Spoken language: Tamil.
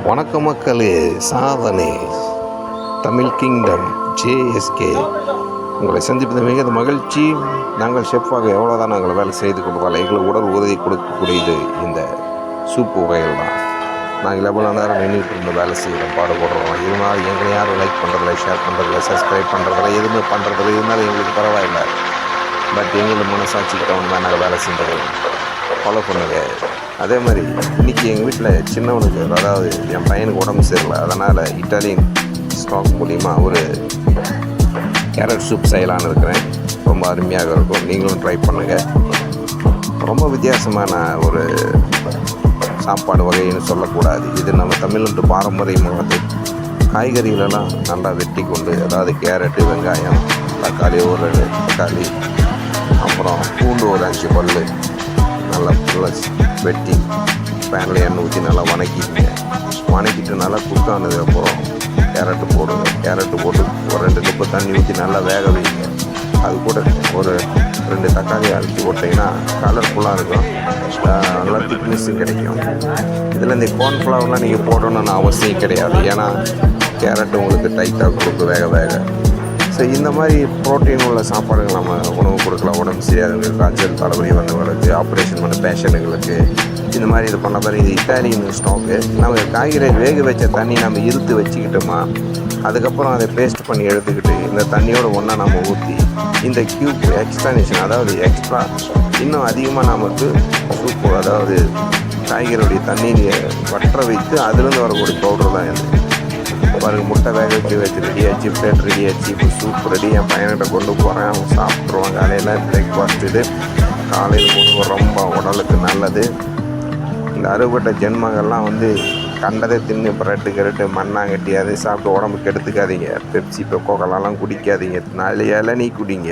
வணக்க மக்களே, சாதனை தமிழ் கிங்டம் ஜேஎஸ்கே உங்களை சந்திப்பது மிகுந்த மகிழ்ச்சி. நாங்கள் ஷெஃபாக எவ்வளோதான் நாங்கள் வேலை செய்து கொடுத்தாலும் எங்களுக்கு உடல் உறுதி கொடுக்கக்கூடியது இந்த சூப்பு வகைகள் தான். நாங்கள் எவ்வளோ நேரம் நின்றுட்டு இருந்து வேலை செய்கிறோம், பாடுபடுறோம். இருந்தாலும் எங்களை யாரும் லைக் பண்ணுறதில்ல, ஷேர் பண்ணுறதில்ல, சப்ஸ்கிரைப் பண்ணுறதில்ல, எதுவுமே பண்ணுறதில்ல. இருந்தாலும் எங்களுக்கு பரவாயில்லை. பட் எங்களுக்கு மனசாட்சிக்கிட்ட வந்து தான் நாங்கள் வேலை செஞ்சது ஃபாலோ பண்ணுங்க. அதே மாதிரி இன்றைக்கி எங்கள் வீட்டில் சின்னவனுக்கு, அதாவது என் பையனுக்கு உடம்பு சரியில்லை. அதனால் இட்டாலியன் ஸ்டாக் மூலிமா ஒரு கேரட் சூப் செய்யலான்னு இருக்கிறேன். ரொம்ப அருமையாக இருக்கும், நீங்களும் ட்ரை பண்ணுங்கள். ரொம்ப வித்தியாசமான ஒரு சாப்பாடு வகைன்னு சொல்லக்கூடாது. இது நம்ம தமிழ்நாட்டு பாரம்பரியமானது. காய்கறிகளெல்லாம் நல்லா வெட்டி கொண்டு, அதாவது கேரட்டு, வெங்காயம், தக்காளி, ஒரு தக்காளி, அப்புறம் பூண்டு ஒரு 5 பல் நல்லா வெட்டி பேனில் எண்ணெய் ஊற்றி நல்லா வணக்கிட்டு நல்லா குக் ஆனதுக்கப்புறம் கேரட்டு போடுங்க. கேரட்டு போட்டு ஒரு 2 கப்பு தண்ணி ஊற்றி நல்லா வேக வைங்க. அது கூட ஒரு 2 தக்காளி அரைச்சி போட்டிங்கன்னா கலர்ஃபுல்லாக இருக்கும், நல்லா திக்னஸும் கிடைக்கும். இதில் இந்த கார்ன்ஃப்ளவர்லாம் நீங்கள் போடணும்னு அவசியம் கிடையாது. ஏன்னா கேரட்டு உங்களுக்கு டைட்டாக கொடுக்கும் வேக. ஸோ இந்த மாதிரி ப்ரோட்டீன் உள்ள சாப்பாடுகள் நம்ம உணவு கொடுக்கலாம். உடம்பு சரியாதவங்க, காய்ச்சல், தலைவலி வந்தவங்களுக்கு, ஆப்ரேஷன் பண்ண பேஷண்ட்டுங்களுக்கு இந்த மாதிரி இது பண்ண மாதிரி. இது இட்டாலியன் ஸ்டாக்கு. நம்ம காய்கறி வேக வச்ச தண்ணி நம்ம இருத்து வச்சுக்கிட்டோமா, அதுக்கப்புறம் அதை பேஸ்ட் பண்ணி எடுத்துக்கிட்டு இந்த தண்ணியோடு ஒன்றா நம்ம ஊற்றி இந்த க்யூப் எக்ஸ்ட்ரானேஷன், அதாவது எக்ஸ்ட்ரா இன்னும் அதிகமாக நமக்கு சூப்பு, அதாவது காய்கறியுடைய தண்ணீரை வற்ற வைத்து அதுலேருந்து வரக்கூடிய பவுடர் தான் இது. பாருங்கள், முட்டை வேக வச்சு ரெடியாச்சு, பிளேட் ரெடியாச்சு. இப்போ சூப் ரெடி. என் பையன்கிட்ட கொண்டு போகிறேன், அவங்க சாப்பிட்ருவாங்க. காலையில் பிரேக்ஃபாஸ்ட் இது. காலையில் கொண்டு ரொம்ப உடலுக்கு நல்லது. இந்த அறுபட்ட ஜென்மங்கள்லாம் வந்து கண்டதை தின்னு ப்ரெட்டு கரெட்டு மண்ணாங்கட்டி அதை சாப்பிட்டு உடம்புக்கு எடுத்துக்காதீங்க. பெப்சி, கோகோலாலாம் குடிக்காதீங்க. 4 இளநீ குடிங்க.